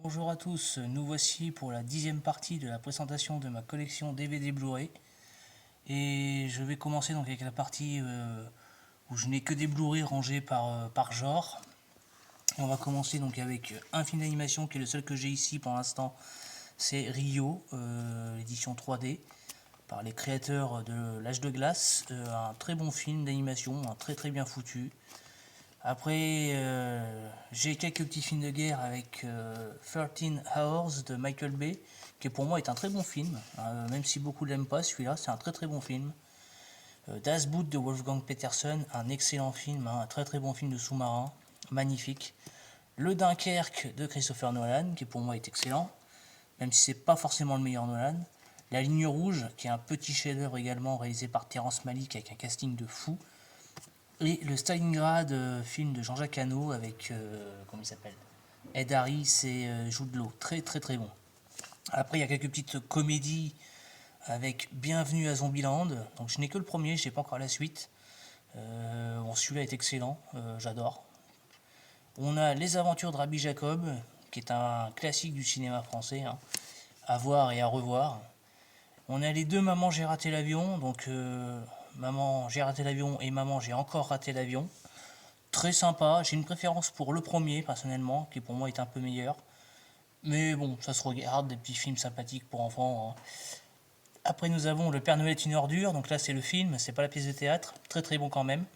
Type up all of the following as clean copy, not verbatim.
Bonjour à tous, nous voici pour la 10e partie de la présentation de ma collection DVD Blu-ray. Et je vais commencer donc avec la partie où je n'ai que des Blu-ray rangés par genre. Et on va commencer donc avec un film d'animation qui est le seul que j'ai ici pour l'instant. C'est Rio, l'édition 3D, par les créateurs de L'Âge de Glace. Un très bon film d'animation, très bien foutu. Après, j'ai quelques petits films de guerre avec 13 Hours de Michael Bay, qui pour moi est un très bon film, même si beaucoup ne l'aiment pas, celui-là, c'est un très bon film. Das Boot de Wolfgang Petersen, un excellent film, un très bon film de sous-marin, magnifique. Le Dunkerque de Christopher Nolan, qui pour moi est excellent, même si c'est pas forcément le meilleur Nolan. La Ligne Rouge, qui est un petit chef-d'œuvre également réalisé par Terrence Malick avec un casting de fou. Et le Stalingrad, film de Jean-Jacques Hano avec, comment il s'appelle, Ed Harris et Jude Law, très bon. Après il y a quelques petites comédies avec Bienvenue à Zombieland, donc je n'ai que le premier, je n'ai pas encore la suite. Bon, celui-là est excellent, j'adore. On a Les Aventures de Rabbi Jacob, qui est un classique du cinéma français, à voir et à revoir. On a les deux Maman j'ai raté l'avion, donc Maman j'ai raté l'avion et Maman j'ai encore raté l'avion. Très sympa, j'ai une préférence pour le premier personnellement, qui pour moi est un peu meilleur. Mais bon, ça se regarde, des petits films sympathiques pour enfants. Après nous avons Le Père Noël est une ordure, donc là c'est le film, c'est pas la pièce de théâtre, très bon quand même.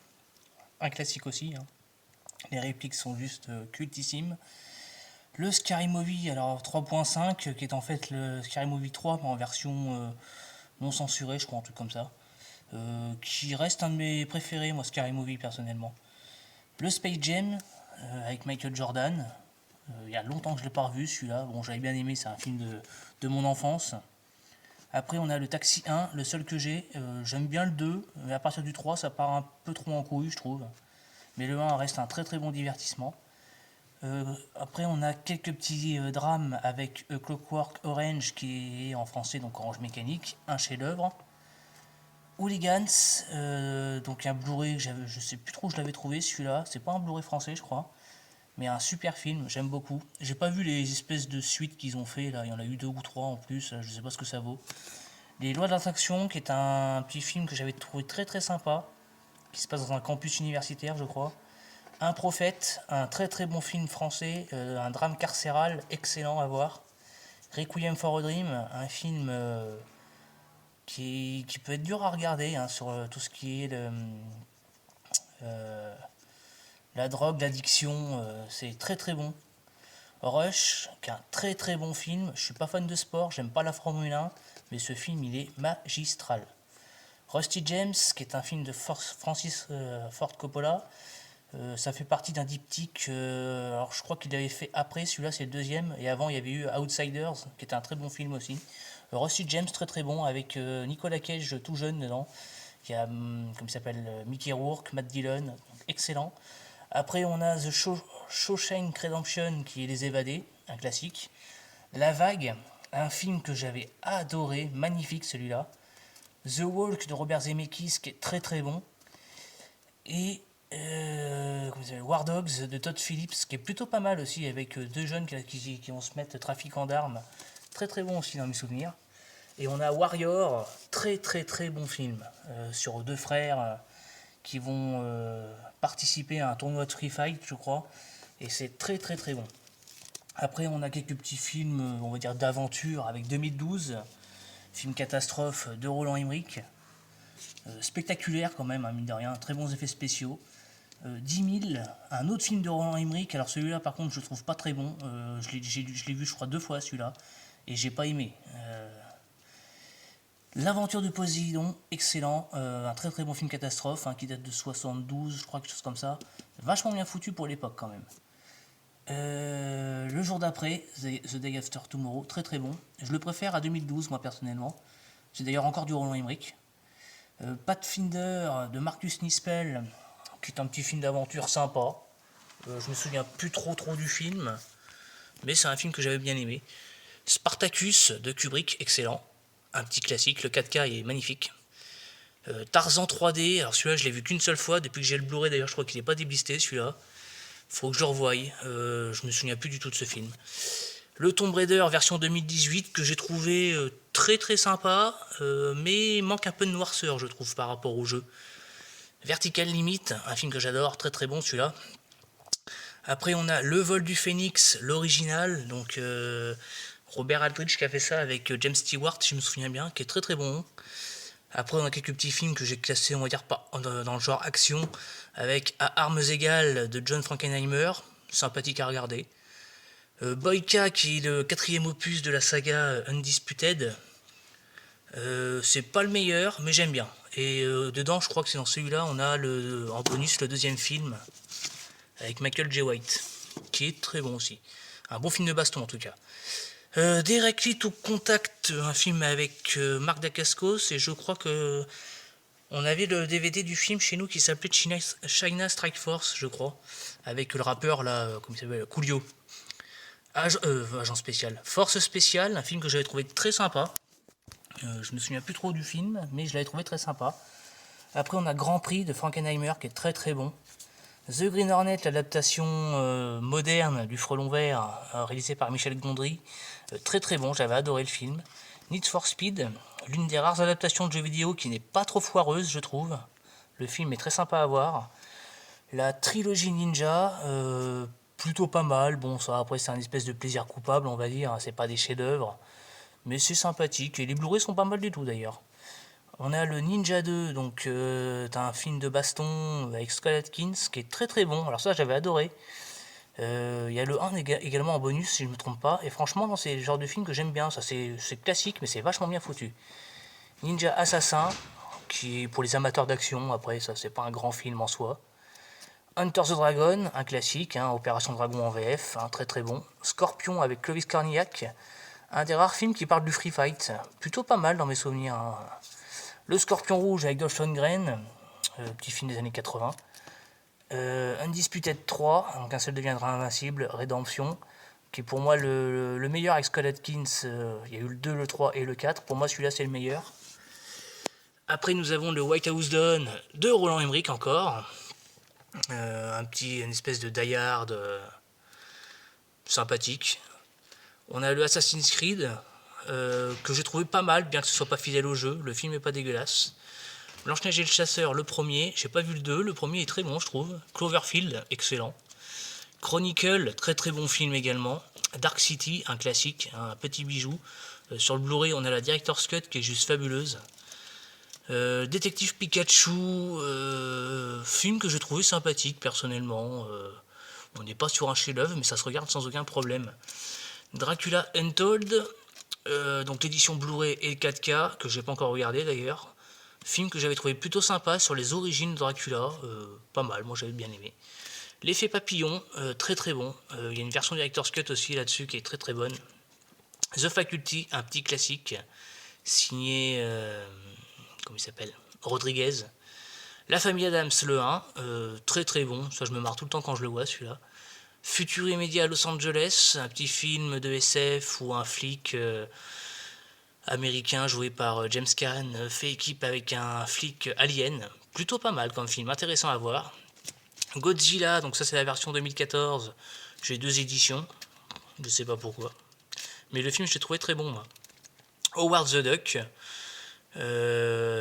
Un classique aussi, les répliques sont juste cultissimes. Le Scary Movie, alors 3.5, qui est en fait le Scary Movie 3, mais en version non censurée, je crois, un truc comme ça. Qui reste un de mes préférés, moi, Scary Movie, personnellement. Le Space Jam, avec Michael Jordan. Il y a longtemps que je ne l'ai pas revu, celui-là. Bon, j'avais bien aimé, c'est un film de mon enfance. Après, on a le Taxi 1, le seul que j'ai. J'aime bien le 2, mais à partir du 3, ça part un peu trop en couille, je trouve. Mais le 1 reste un très bon divertissement. Après, on a quelques petits drames avec Clockwork Orange, qui est en français, donc Orange Mécanique, un chef-d'œuvre. Hooligans, donc un Blu-ray, je sais plus trop où je l'avais trouvé celui-là, c'est pas un Blu-ray français je crois, mais un super film, j'aime beaucoup. J'ai pas vu les espèces de suites qu'ils ont fait là, il y en a eu 2 ou 3 en plus, je sais pas ce que ça vaut. Les Lois de l'attraction, qui est un petit film que j'avais trouvé très sympa, qui se passe dans un campus universitaire je crois. Un prophète, un très bon film français, un drame carcéral excellent à voir. Requiem for a Dream, un film qui peut être dur à regarder sur tout ce qui est euh, la drogue, l'addiction, c'est très bon. Rush, qui est un très bon film. Je suis pas fan de sport, j'aime pas la Formule 1, mais ce film il est magistral. Rusty James, qui est un film de Francis Ford Coppola. Ça fait partie d'un diptyque. Alors je crois qu'il avait fait après, celui-là c'est le deuxième, et avant il y avait eu Outsiders, qui était un très bon film aussi. Rusty James très bon avec Nicolas Cage tout jeune dedans. Il y a comme il s'appelle Mickey Rourke, Matt Dillon, excellent. Après on a The Shawshank Redemption qui est Les Évadés, un classique. La Vague, un film que j'avais adoré, magnifique celui-là. The Walk de Robert Zemeckis qui est très bon. Et War Dogs de Todd Phillips qui est plutôt pas mal aussi avec deux jeunes qui vont se mettre trafiquant d'armes. Très bon aussi dans mes souvenirs. Et on a Warrior, très bon film sur deux frères qui vont participer à un tournoi de Free Fight, je crois. Et c'est très bon. Après, on a quelques petits films, on va dire, d'aventure avec 2012, film catastrophe de Roland Emmerich. Spectaculaire quand même, mine de rien, très bons effets spéciaux. 10 000, un autre film de Roland Emmerich. Alors celui-là, par contre, je le trouve pas très bon. Je l'ai vu, je crois, 2 fois celui-là, et j'ai pas aimé. L'aventure de Poséidon, excellent, un très bon film catastrophe qui date de 72, je crois, quelque chose comme ça. Vachement bien foutu pour l'époque quand même. Le jour d'après, The Day After Tomorrow, très bon. Je le préfère à 2012, moi personnellement. C'est d'ailleurs encore du Roland Emmerich. Pathfinder de Marcus Nispel, qui est un petit film d'aventure sympa. Je me souviens plus trop du film, mais c'est un film que j'avais bien aimé. Spartacus de Kubrick, excellent. Un petit classique, le 4K est magnifique. Tarzan 3D, alors celui-là je l'ai vu qu'une seule fois, depuis que j'ai le Blu-ray d'ailleurs je crois qu'il n'est pas déblisté celui-là. Faut que je le revoie, je me souviens plus du tout de ce film. Le Tomb Raider version 2018 que j'ai trouvé très très sympa, mais manque un peu de noirceur je trouve par rapport au jeu. Vertical Limit, un film que j'adore, très très bon celui-là. Après on a Le Vol du Phénix, l'original, donc Robert Aldrich qui a fait ça avec James Stewart, si je me souviens bien, qui est très très bon. Après on a quelques petits films que j'ai classés, on va dire, dans le genre action, avec À armes égales de John Frankenheimer, sympathique à regarder. Boyka, qui est le 4e opus de la saga Undisputed. C'est pas le meilleur, mais j'aime bien. Et dedans, je crois que c'est dans celui-là, on a en bonus le 2e film, avec Michael J. White, qui est très bon aussi. Un bon film de baston en tout cas. Directly to Contact, un film avec Marc Dacascos, et je crois que on avait le DVD du film chez nous qui s'appelait China Strike Force, je crois, avec le rappeur là, comment il s'appelle, Coolio. Agent spécial. Force spéciale, un film que j'avais trouvé très sympa. Je me souviens plus trop du film, mais je l'avais trouvé très sympa. Après, on a Grand Prix de Frankenheimer qui est très très bon. The Green Hornet, l'adaptation moderne du Frelon Vert, réalisée par Michel Gondry, très très bon, j'avais adoré le film. Need for Speed, l'une des rares adaptations de jeux vidéo qui n'est pas trop foireuse, je trouve. Le film est très sympa à voir. La trilogie Ninja, plutôt pas mal. Bon, ça après c'est un espèce de plaisir coupable, on va dire. C'est pas des chefs-d'œuvre, mais c'est sympathique. Et les Blu-ray sont pas mal du tout d'ailleurs. On a le Ninja 2, donc t'as un film de baston avec Scott Atkins qui est très très bon. Alors ça j'avais adoré. Il y a le 1 également en bonus si je ne me trompe pas. Et franchement, c'est le genre de film que j'aime bien. Ça c'est classique, mais c'est vachement bien foutu. Ninja Assassin, qui est pour les amateurs d'action. Après ça c'est pas un grand film en soi. Hunter the Dragon, un classique, Opération Dragon en VF, très très bon. Scorpion avec Clovis Cornillac, un des rares films qui parle du free fight, plutôt pas mal dans mes souvenirs. Le Scorpion Rouge avec Dolph Lundgren, petit film des années 80. Undisputed 3, donc un seul deviendra invincible, Rédemption, qui est pour moi le meilleur avec Scott Atkins. Il y a eu le 2, le 3 et le 4, pour moi celui-là c'est le meilleur. Après nous avons le White House Down de Roland Emmerich encore. Une espèce de die-hard sympathique. On a le Assassin's Creed que j'ai trouvé pas mal, bien que ce soit pas fidèle au jeu. Le film est pas dégueulasse. Blanche-Neige et le Chasseur, le premier, j'ai pas vu le 2, le premier est très bon je trouve. Cloverfield, excellent. Chronicle, très très bon film également. Dark City, un classique, un petit bijou. Sur le Blu-ray on a la Director's Cut qui est juste fabuleuse. Détective Pikachu, film que j'ai trouvé sympathique personnellement. On n'est pas sur un chef-d'œuvre, mais ça se regarde sans aucun problème. Dracula Untold, donc l'édition Blu-ray et 4K, que j'ai pas encore regardé d'ailleurs. Film que j'avais trouvé plutôt sympa sur les origines de Dracula, pas mal, moi j'avais bien aimé. L'effet papillon, très très bon. Il y a une version Director's Cut aussi là-dessus qui est très très bonne. The Faculty, un petit classique, signé, comment il s'appelle, Rodriguez. La famille Adams, le 1, très très bon, ça je me marre tout le temps quand je le vois celui-là. Futur immédiat à Los Angeles, un petit film de SF où un flic américain joué par James Caan fait équipe avec un flic alien. Plutôt pas mal comme film, intéressant à voir. Godzilla, donc ça c'est la version 2014, j'ai 2 éditions, je sais pas pourquoi. Mais le film je l'ai trouvé très bon moi. Howard the Duck,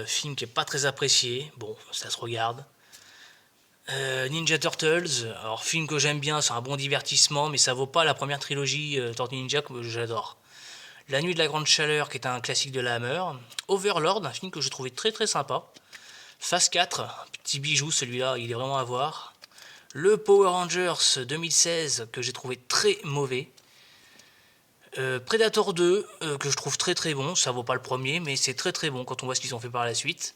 film qui est pas très apprécié, bon ça se regarde. Ninja Turtles, alors film que j'aime bien, c'est un bon divertissement, mais ça vaut pas la première trilogie Tortue Ninja que j'adore. La Nuit de la Grande Chaleur, qui est un classique de la Hammer. Overlord, un film que je trouvais très très sympa. Phase 4, petit bijou celui-là, il est vraiment à voir. Le Power Rangers 2016, que j'ai trouvé très mauvais. Predator 2, que je trouve très très bon, ça vaut pas le premier, mais c'est très très bon quand on voit ce qu'ils ont fait par la suite.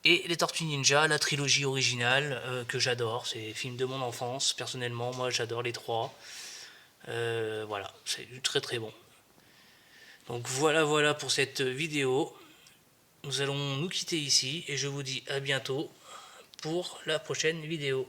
Et les Tortues Ninja, la trilogie originale, que j'adore, c'est les films de mon enfance, personnellement, moi j'adore les 3. Voilà, c'est très très bon. Donc voilà pour cette vidéo. Nous allons nous quitter ici et je vous dis à bientôt pour la prochaine vidéo.